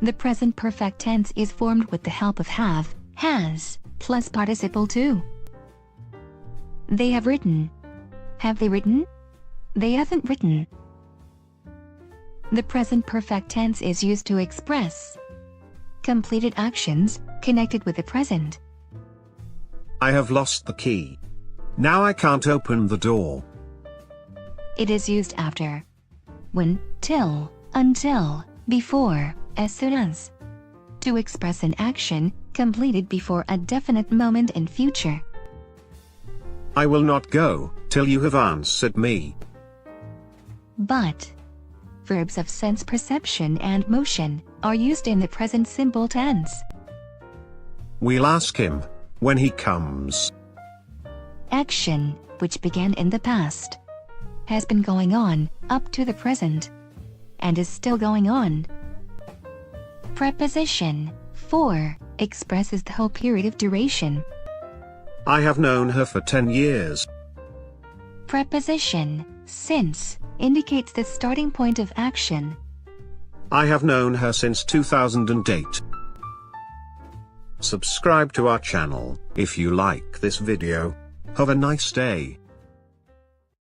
The present perfect tense is formed with the help of have, has, plus participle to. They have written. Have they written? They haven't written. The present perfect tense is used to express completed actions connected with the present. I have lost the key. Now I can't open the door. It is used after, when, till, until, before, as soon as, to express an action completed before a definite moment in future. I will not go till you have answered me. But verbs of sense perception and motion are used in the present simple tense. We'll ask him when he comes. Action, which began in the past, has been going on up to the present and is still going on. Preposition for expresses the whole period of duration. I have known her for 10 years. Preposition since indicates the starting point of action. I have known her since 2008. Subscribe to our channel if you like this video. Have a nice day.